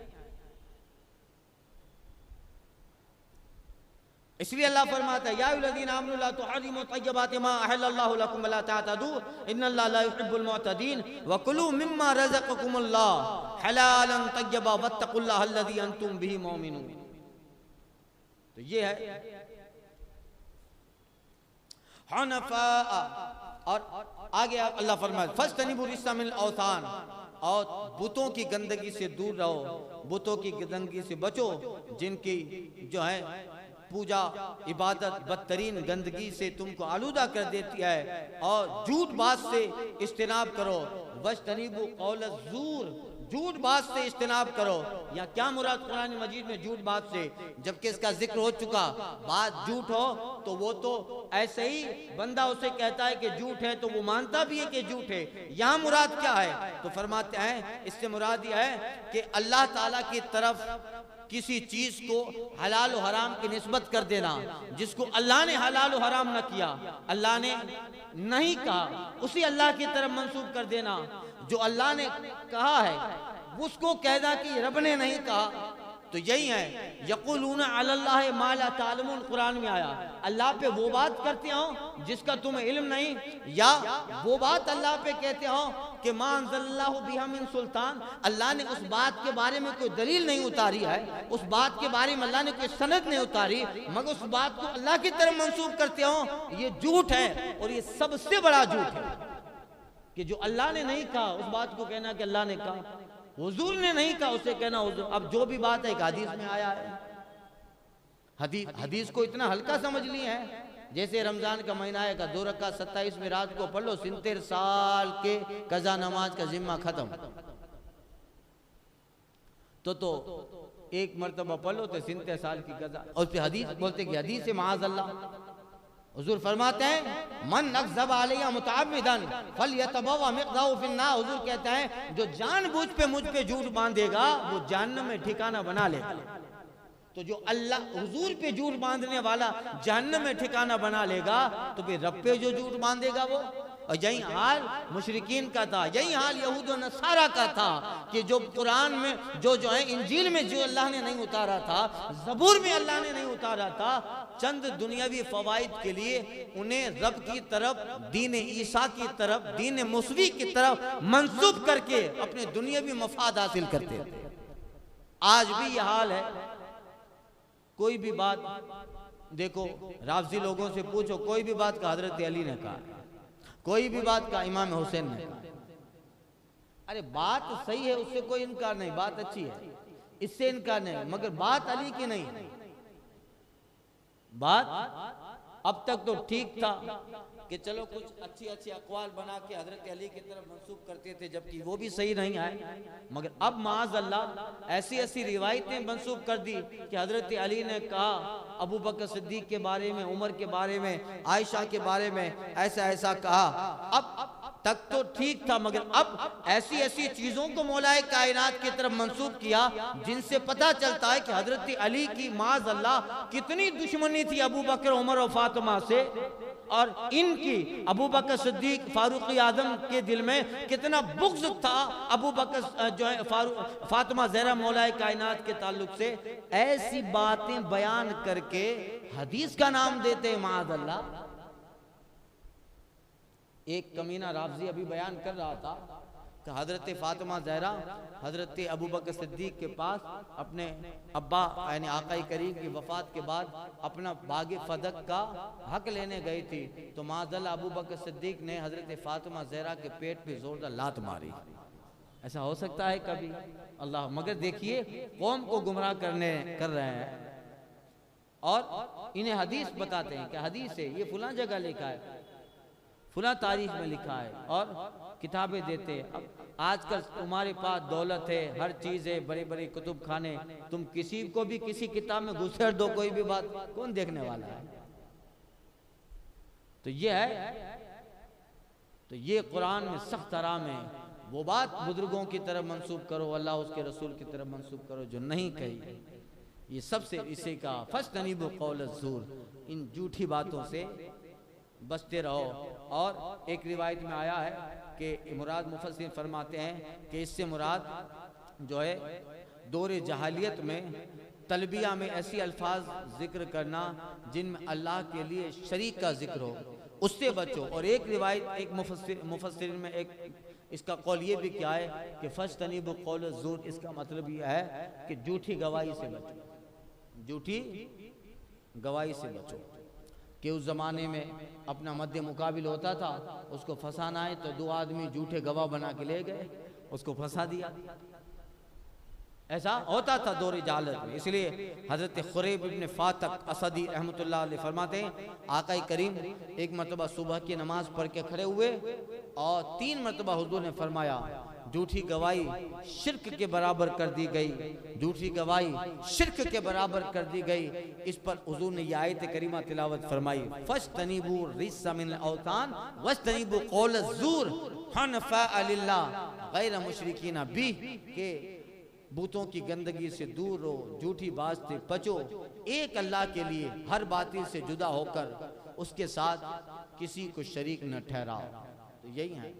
इसलिए अल्लाह फरमाता है या अय्युहल्लज़ीना आमनू ला तुहर्रिमू तय्यबाति मा अहल्लल्लाहु लकुम वला तअतदू इन्नल्लाहा ला युहिब्बुल मुअतदीन वकुलू मिम्मा रज़क़कुमुल्लाह हलालन तय्यबा वत्तकुल्लाह अल्लज़ी अंतुम बिही मुमिनून। तो ये है हनफा। और आगे अल्लाह फरमाता फस्तनिबू रिस्सा मिनल औसान, और बुतों की गंदगी से दूर रहो, बुतों की गंदगी से बचो जिनकी जो है पूजा इबादत बदतरीन गंदगी से तुमको आलूदा कर देती है, और झूठ बात से इज्तिनाब करो। वज्तनिबू कौल ज़ूर, झूठ बात से इज्तिनाब करो। या क्या मुराद कुरान मजीद में झूठ बात से, जबकि इसका जिक्र हो चुका। बात झूठ हो तो वो तो ऐसे ही बंदा उसे कहता है कि झूठ है तो वो मानता भी है कि झूठ है। यहाँ मुराद क्या है? तो फरमाते हैं इससे मुराद यह है कि अल्लाह ताला की तरफ किसी चीज को हलाल और हराम की निस्बत कर देना, जिसको अल्लाह ने हलाल और हराम न किया, अल्लाह ने नहीं कहा, उसी अल्लाह की तरफ मंसूब कर देना। जो अल्लाह ने कहा है उसको कहना कि रब ने नहीं कहा। तो यही है यक़ूलूना अलल्लाहि मा ला तालमून, कुरान में आया अल्लाह पे वो बात करते हो जिसका तुम्हें इल्म नहीं, या वो बात अल्लाह पे कहते हो कि मा अंज़लल्लाहु बिहा मिन सुल्तान, अल्लाह ने उस बात के बारे में कोई दलील नहीं उतारी है, उस बात के बारे में अल्लाह ने कोई सनद नहीं उतारी, मगर उस बात को अल्लाह की तरफ मंसूब करते हो। ये झूठ है, और ये सबसे बड़ा झूठ है कि जो अल्लाह ने नहीं कहा उस बात को कहना कि अल्लाह ने कहा, हुजूर ने नहीं कहा उसे कहना हुजूर। अब जो भी बात है एक हदीस में आया है, हदीस को इतना हल्का समझ लिए हैं। जैसे रमजान का महीना आएगा 2 रकात 27 में रात को पढ़ लो, 70 साल के कज़ा नमाज का जिम्मा खत्म। तो एक मरतबा पढ़ लो तो 70 साल की कज़ा। और फिर हदीस बोलते कि हदीस से माअज़ल्लाह, हुजूर फरमाते हैं मन अक़ज़ब अलैया मुतअम्मिदन फलयतबव्वा मक़अदहु फिन्नार, हुजूर कहते हैं जो जानबूझ पे मुझ पे झूठ बांधेगा वो जहन्नम में ठिकाना बना लेगा। तो जो अल्लाह हुजूर पे झूठ बांधने वाला जहन्नम में ठिकाना बना लेगा, तो फिर रब पे जो झूठ बांधेगा वो। और यही हाल मुशरिकीन का था, यही हाल यहूद और नसारा का था कि जो कुरान में जो है इंजील में जो अल्लाह ने नहीं उतारा था, ज़बूर में अल्लाह ने नहीं उतारा था, चंद दुनियावी फवाइद के लिए उन्हें रब की तरफ, दीन ईसा की तरफ, दीन मुस्वी की तरफ मंसूब करके अपने दुनियावी मफाद हासिल करते थे। आज भी यह हाल है। कोई भी बात देखो, राफ़ज़ी लोगों से पूछो, कोई भी बात का हज़रत अली ने कहा, कोई भी बात का इमाम हुसैन ने कहा। अरे बात सही है, उससे कोई इनकार नहीं, बात अच्छी है, इससे इनकार नहीं, मगर बात अली की नहीं। बात अब तक तो ठीक था कि चलो कुछ अच्छी अच्छी अक़वाल बना के हज़रत अली की तरफ मंसूब करते थे, जबकि वो भी सही नहीं आए। मगर अब माअज़ल्लाह ऐसी ऐसी रिवायतें मंसूब कर दी कि हज़रत अली ने कहा अबू बकर सिद्दीक़ के बारे में, उमर के बारे में, आयशा के बारे में ऐसा ऐसा कहा। अब तक तो ठीक था, मगर अब ऐसी ऐसी चीजों को मौलाए कायनात की तरफ मंसूब किया जिनसे पता चलता है कि हज़रत अली की माअज़ल्लाह कितनी दुश्मनी थी अबू बकर, उमर और फातिमा से, और इनकी अबू बकर सिद्दीक फारूक आज़म के दिल में कितना बुग़्ज़ था अबू बकर जो है फातिमा ज़हरा मौलाए कायनात के ताल्लुक से। ऐसी बातें बयान करके हदीस का नाम देते हैं माअज़ल्लाह। एक कमीना राफ़ज़ी अभी बयान कर रहा था कि हज़रत फातिमा ज़हरा हज़रत अबू बकर सिद्दीक़ के पास अपने अब्बा यानी आक़ाए करीम की वफ़ात के बाद अपना बाग़े फ़दक का हक लेने गई थी, तो माअज़ल्लाह अबू बकर सिद्दीक़ ने हज़रत फातिमा ज़हरा के पेट पे ज़ोरदार लात मारी। ऐसा हो सकता है कभी? अल्लाह। मगर देखिए कौम को गुमराह कर रहे हैं, और इन्हें हदीस बताते हैं कि हदीस है, ये फलां जगह लिखा है, फलां तारीख में लिखा है, और किताबें देते हैं। अब आजकल तुम्हारे पास दौलत है, हर चीज़ है, बड़े बड़े कुतुब खाने, तुम किसी को भी किसी किताब में घुसेड़ दो, कोई भी बात कौन देखने वाला है? तो ये है, तो ये कुरान में सख्त हराम है। वो बात बुजुर्गों की तरफ मंसूब करो, अल्लाह उसके रसूल की तरफ मंसूब करो जो नहीं कही। ये सबसे इसे का फस्तनिबू कौल ज़ूर, इन झूठी बातों से बचते रहो। और एक रिवायत में आया है कि मुराद मुफस्सिर फरमाते हैं कि इससे मुराद जो है दौरे जहालियत में तलबिया में ऐसी अल्फाज जिक्र करना जिनमें अल्लाह के लिए शरीक का जिक्र हो, उससे बचो। और एक रिवायत, एक मुफस्सिर में एक इसका कौल ये भी क्या है कि फस्तनीबु कौल ज़ूर, इसका मतलब ये है कि झूठी गवाही से बचो, झूठी गवाही से बचो। कि उस ज़माने में अपना मध्य मुकाबिल होता था, उसको फंसाना है तो 2 आदमी झूठे गवाह बना के ले गए, उसको फंसा दिया। ऐसा होता था दौर जहालत में। इसलिए हज़रत खुरैब इब्न फातक असदी रहमतुल्लाह अलैह फरमाते हैं, आका करीम एक मरतबा सुबह की नमाज पढ़ के खड़े हुए और 3 मरतबा हुजूर ने फरमाया, झूठी गवाही शिर्क के बराबर कर दी गई, झूठी गवाही शिर्क के बराबर कर दी गई। इस पर हुजूर ने यह आयत करीमा तिलावत फरमाई, फस्तनीबू रिस्सा मिनल औतान वस्तनीबू कौल ज़ूर हनफा लिल्लाह गैर मुशरिकीना बिह, के बूतों की गंदगी से दूर रहो, झूठी बात से बचो, एक अल्लाह के लिए हर बातिल से जुदा होकर उसके साथ किसी को शरीक न ठहराओ। तो यही है।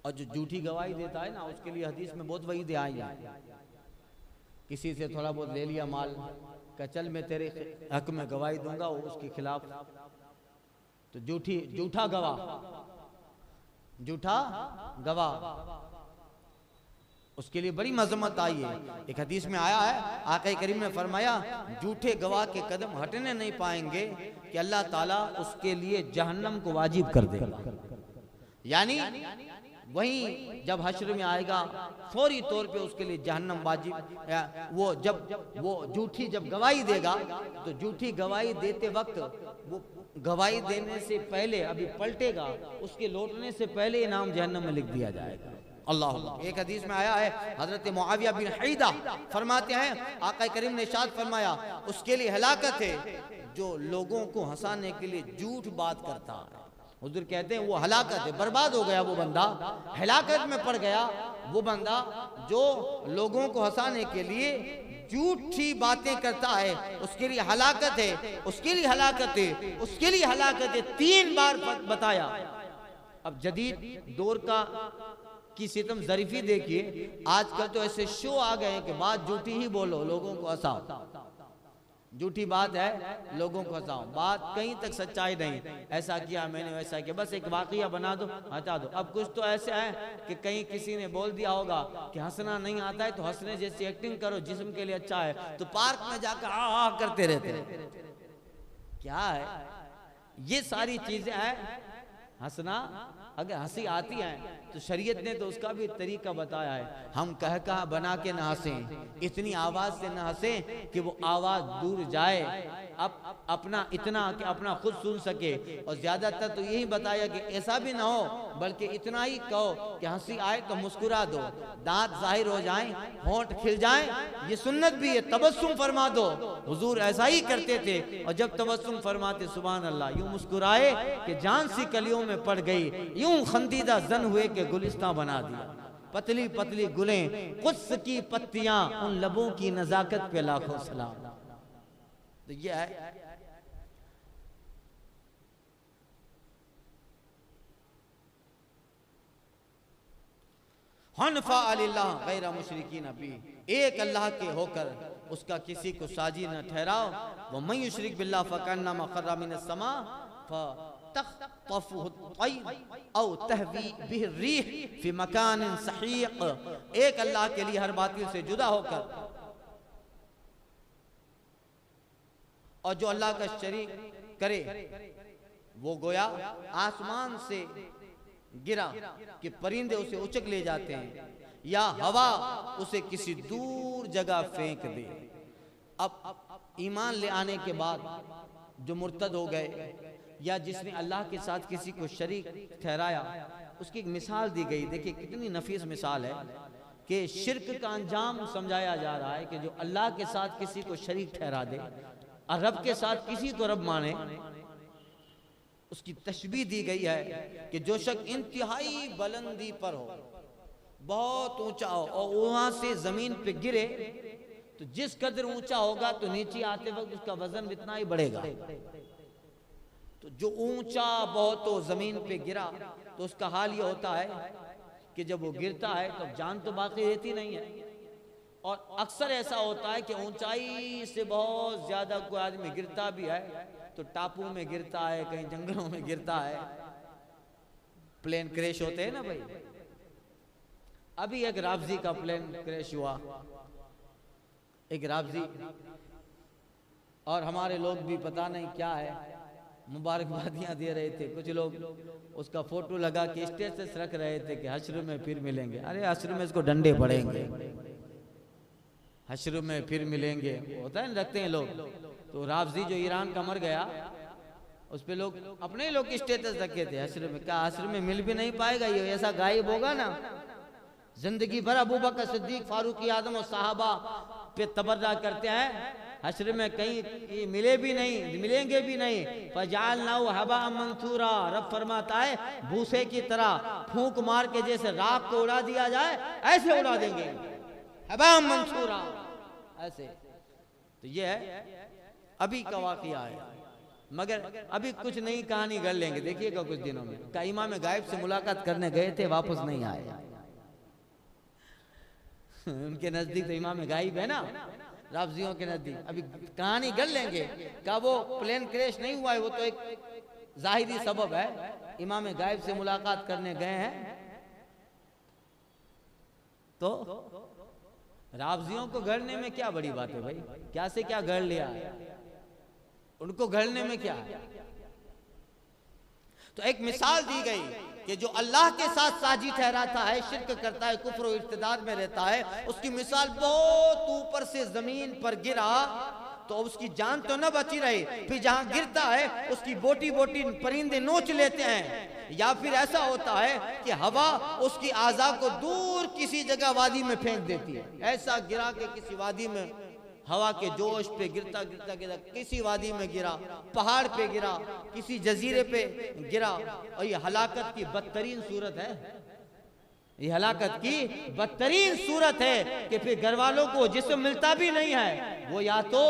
और जो झूठी गवाही देता है ना, उसके लिए हदीस में बहुत वही आई है। किसी से थोड़ा बहुत ले लिया माल, का चल मैं तेरे हक में गवाही दूंगा, उसके खिलाफ, तो झूठा गवाह उसके लिए बड़ी मजम्मत आई है। एक हदीस में आया है, आका करीम ने फरमाया, झूठे गवाह के कदम हटने नहीं पाएंगे कि अल्लाह ताला उसके लिए जहन्नम को वाजिब कर देगा। यानी वहीं जब हश्र में आएगा फौरी तौर पे उसके लिए जहन्नम वाजिब। वो जब झूठी जब गवाही देगा, तो झूठी गवाही देते वक्त वो गवाही देने से पहले अभी पलटेगा, उसके लौटने से पहले इनाम जहन्नम में लिख दिया जाएगा। अल्लाह। एक हदीस में आया है, हजरत मुआविया बिन हैदा फरमाते हैं, आका करीम ने इरशाद फरमाया, उसके लिए हलाकत है जो लोगों को हंसाने के लिए झूठ बात करता है। हुजूर कहते हैं वो हलाकत है, बर्बाद हो गया वो बंदा, हलाकत में पड़ गया वो बंदा जो लोगों को हंसाने के लिए झूठी बातें करता है। उसके लिए हलाकत है, उसके लिए हलाकत है, उसके लिए हलाकत है। 3 बार बताया। अब जदीद दौर की सितम ज़रीफी देखिए, आजकल तो ऐसे शो आ गए हैं कि बात झूठी ही बोलो, लोगों को हंसाओ, झूठी बात है लोगों को हंसाओ, बात कहीं तक सच्चाई नहीं, ऐसा किया मैंने वैसा किया, बस एक वाकया बना दो हटा दो। अब कुछ तो ऐसे है कि कहीं किसी ने बोल दिया होगा कि हंसना नहीं आता है तो हंसने जैसी एक्टिंग करो, जिस्म के लिए अच्छा है, तो पार्क में जाकर आ करते रहते। क्या है ये सारी चीजें हैं। हंसना, अगर हंसी आती है तो शरीयत ने तो उसका भी तरीका बताया है। हम कह बना के ना हंसें, इतनी आवाज से ना हंसें कि वो आवाज दूर जाए, अब अपना इतना कि अपना खुद सुन सके। और ज्यादातर तो यही बताया कि ऐसा भी ना हो, बल्कि इतना ही कहो कि हंसी आए तो मुस्कुरा दो, दांत जाहिर हो जाएं, होंठ खिल जाएं, ये सुन्नत भी है। तबस्सुम फरमा दो, हुजूर ऐसा ही करते थे। और जब तबस्सुम फरमाते सुभान अल्लाह, यूं मुस्कुराए कि जान सी कलियों में पड़ गई, यूं खंदीदा जन हुए कि गुलिस्तां बना दिया। पतली पतली गुलें, कुछ की पत्तियां, उन लबों की नजाकत पे लाखों सलाम। तो ये है हनफा अलिल्लाह गैर मुशरिकीन बिही, एक अल्लाह के होकर उसका किसी को साजी न ठहराओ। वो मन युशरिक बिल्लाह फकन्नमा खर्रा मिनस समा फतख्तफुहु तय्र औ तहवी बिहि रीह फी मकान सहीक। एक अल्लाह के लिए हर बातिल से जुदा होकर, और जो अल्लाह का शरीक करे वो गोया आसमान से गिरा कि परिंदे उसे उचक ले जाते हैं, या हवा उसे किसी दूर जगह फेंक दे। अब ईमान ले आने के बाद जो मुर्तद हो गए या जिसने अल्लाह के साथ किसी को शरीक ठहराया, उसकी एक मिसाल दी गई। देखिए कितनी नफीस मिसाल है कि शिर्क का अंजाम समझाया जा रहा है कि जो अल्लाह के साथ किसी को शरीक ठहरा दे और रब के साथ किसी को रब माने, उसकी तशबीह दी गई है कि जो शख्स इंतहाई बुलंदी पर हो, बहुत ऊंचा हो, और वहां से जमीन पे गिरे तो जिस कदर ऊंचा होगा तो नीचे आते वक्त उसका वजन इतना ही बढ़ेगा। तो जो ऊंचा बहुत हो, जमीन पे गिरा, तो उसका हाल ये होता है कि जब वो गिरता है तो जान तो बाकी रहती नहीं है, और अक्सर ऐसा होता है कि ऊंचाई से बहुत ज्यादा कोई आदमी गिरता भी है तो टापू में गिरता है, कहीं जंगलों में गिरता है, प्लेन क्रैश होते हैं ना भाई। अभी एक राबजी का प्लेन क्रैश हुआ, एक राबजी, और हमारे लोग भी पता नहीं क्या है मुबारकबादियां दे रहे थे। कुछ लोग उसका फोटो लगा के स्टेटस रख रहे थे कि हश्र में फिर मिलेंगे। अरे हश्र में इसको डंडे पड़ेंगे, हश्र में फिर मिलेंगे, होता है ना, रखते हैं लोग। तो राबजी जो ईरान का मर गया, उस पे लोग अपने लोग स्टेटस रखे थे हश्र में। कहा हश्र में मिल भी नहीं पाएगा, ये ऐसा गायब होगा ना। जिंदगी भर अबू बकर सिद्दीक, फारूक आजम और साहबा पे तबर्रा करते हैं, हश्र में कहीं मिले भी नहीं, मिलेंगे भी नहीं। फजालना हवा मंसूरा, रब फरमाता है भूसे की तरह फूंक मार के जैसे राख को उड़ा दिया जाए ऐसे उड़ा देंगे, हवा मंसूरा ऐसे। तो ये है अभी का वाकया है, मगर अभी कुछ नई कहानी कर लेंगे, देखिएगा कुछ दिनों में। का इमाम गायब से मुलाकात करने गए थे, वापस नहीं आए। उनके नजदीक तो इमाम गायब है ना, राबजियों के नजदीक। अभी कहानी कर लेंगे का वो प्लेन क्रैश नहीं हुआ है, वो तो एक जाहिरी सबब है। इमाम गायब से मुलाकात करने गए हैं तो राबजियों को गढ़ने में क्या बड़ी बात है भाई, क्या से क्या गढ़ लिया, उनको गढ़ने में क्या है। तो एक मिसाल दी गई कि जो अल्लाह के साथ साजी ठहराता है, शिर्क करता है, कुफ्र और इर्तिदाद में रहता है, उसकी मिसाल बहुत ऊपर से जमीन पर गिरा तो उसकी जान तो न बची रही, फिर जहां गिरता है उसकी बोटी बोटी परिंदे नोच लेते हैं। या फिर ऐसा होता है कि हवा उसकी आज़ा को दूर किसी जगह वादी में फेंक देती है। ऐसा गिरा कि किसी वादी में हवा के जोश पे गिरता गिरता गिरा, किसी वादी में गिरा, पहाड़ पे गिरा, किसी जजीरे पे गिरा। और ये हलाकत की बदतरीन सूरत है, ये हलाकत की बदतरीन सूरत है कि फिर घर वालों को जिसम मिलता भी नहीं है, वो या तो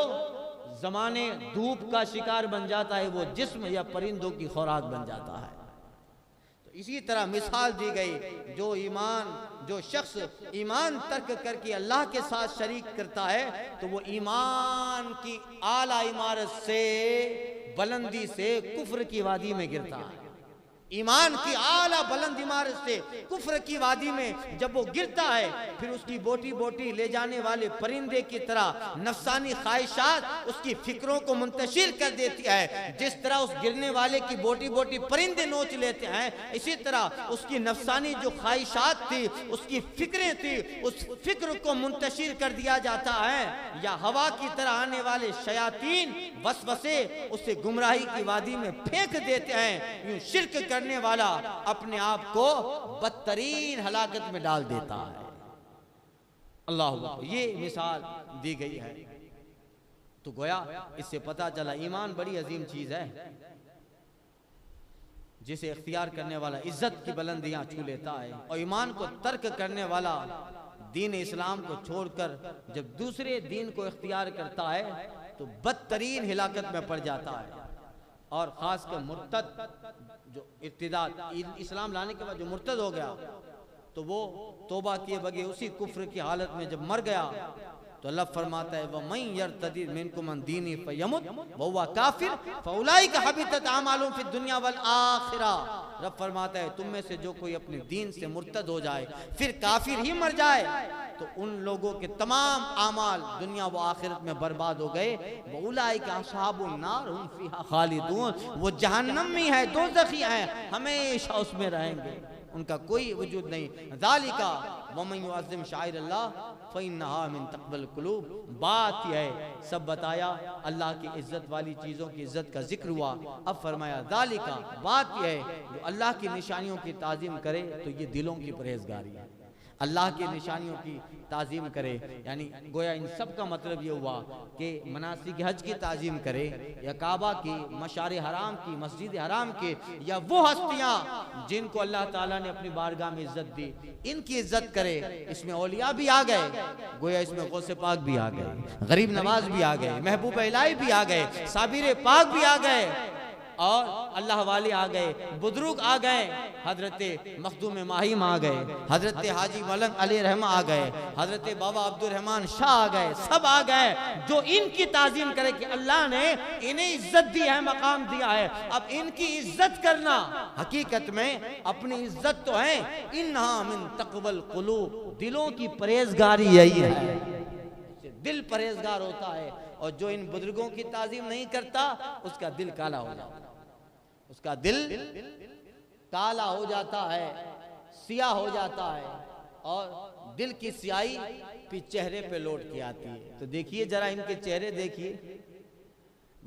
जमाने धूप का शिकार बन जाता है, वो जिस्म या परिंदों की खुराक बन जाता है। तो इसी तरह मिसाल दी गई, जो शख्स ईमान तर्क करके अल्लाह के साथ शरीक करता है तो वो ईमान की आला इमारत से, बुलंदी से कुफ्र की वादी में गिरता है। ईमान की आला बुलंद इमारत से कुफ्र की वादी में जब वो गिरता है, फिर उसकी बोटी बोटी ले जाने वाले परिंदे की तरह नफसानी ख्वाहिशात उसकी फिक्रों को मुंतशिर कर देती है। जिस तरह उस गिरने वाले की बोटी बोटी परिंदे नोच लेते हैं, इसी तरह उसकी नफसानी जो ख्वाहिशात थी, उसकी फिक्रें थी, उस फिक्र को मुंतशिर कर दिया जाता है। या हवा की तरह आने वाले शयातीन वसवसे उसे गुमराही की वादी में फेंक देते हैं। यूं शिर्क करने वाला अपने आप को बदतरीन हलाकत में डाल देता है। अल्लाह, ये मिसाल दी गई है। तो गोया इससे पता चला ईमान बड़ी अजीम चीज है, जिसे इख्तियार करने वाला इज्जत की बुलंदियां छू लेता है। और ईमान को तर्क करने वाला दीन इस्लाम को छोड़कर जब दूसरे दीन को इख्तियार करता है तो बदतरीन हिलाकत में पड़ जाता है। और खासकर मुर्तद, जो इर्तिदाद इस्लाम लाने के बाद जो मुर्तद हो गया, तो वो तौबा किए बगैर उसी कुफ्र की हालत में जब मर गया तो अल्लाह फरमाता है वमन यर्तदिद मिनकुम अन दीनी फयमुत वहुवा काफिर फउलाइका हबितत आमालुहुम फिद दुनिया वल आखिरा। रब फरमाता है तुम में से जो कोई अपने दीन से मुर्तद हो जाए फिर काफिर ही मर जाए तो उन लोगों के तमाम आमाल दुनिया व आखिरत में बर्बाद हो गए। वउलाइका अस्हाबुन नार हुम फीहा खालिदून, वो जहन्नम में है, दोज़खी है, हमेशा उसमें रहेंगे, उनका कोई वजूद नहीं। ज़ालिका वमन युअज़्ज़िम शाइरल्लाह फ़इन्नहा मिन तक़वल क़ुलूब। बात यह है, सब बताया, अल्लाह की इज्जत वाली चीज़ों की इज्जत का जिक्र हुआ। अब फरमाया ज़ालिका, बात यह है जो अल्लाह की निशानियों की ताज़ीम करे तो ये दिलों की परहेज़गारी है। अल्लाह की निशानियों की ताज़ीम करे, यानी गोया इन सब का मतलब ये हुआ कि मनासिक हज की ताज़ीम करे, या काबा की, मशार हराम की, मस्जिद हराम की, या वो हस्तियाँ जिनको अल्लाह ताला ने अपनी बारगाह में इज्जत दी, इनकी इज्जत करे। इसमें औलिया भी आ गए, गोया इसमें गौसे पाक भी आ गए, गरीब नवाज भी आ गए, महबूब इलाही भी आ गए, साबिर पाक भी आ गए, और अल्लाह वाले आ गए, बुजुर्ग आ गए, हजरत मखदूम माहिम आ गए, हजरत हाजी मलंग अली रहमा आ गए, हजरत बाबा अब्दुल रहमान शाह आ गए, सब आ गए जो इनकी ताजीम करे कि अल्लाह ने इन्हें इज्जत दी है, मकाम दिया है। अब इनकी इज्जत करना हकीकत में अपनी इज्जत तो है, इन्हा मिन तक़वल क़ुलूब, दिलों की परहेजगारी यही है, दिल परहेजगार होता है। और जो इन बुजुर्गों की ताजीम नहीं करता उसका दिल काला हो जाता है, उसका दिल काला हो जाता है, सियाह हो जाता है, और दिल की स्याही फिर चेहरे पे लौट के आती है। तो देखिए जरा इनके चेहरे देखिए,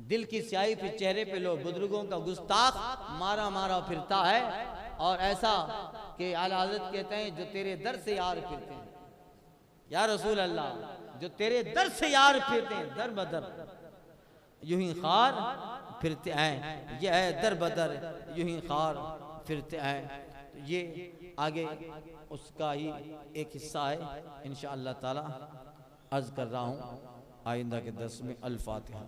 दिल की स्याही फिर चेहरे पे लो। बुजुर्गों का गुस्ताख मारा मारा फिरता है, और ऐसा कि आला हज़रत कहते हैं जो तेरे दर से यार फिरते हैं, या रसूल अल्लाह, जो तेरे दर से यार फिरते हैं, दर बदर यूं ही खार फिरते हैं, ये है दर बदर यूं ही खार फिरते हैं। तो ये आगे उसका ही एक हिस्सा है, इंशाअल्लाह ताला अर्ज कर रहा हूँ आइंदा के दर्स में। अल फातिहा।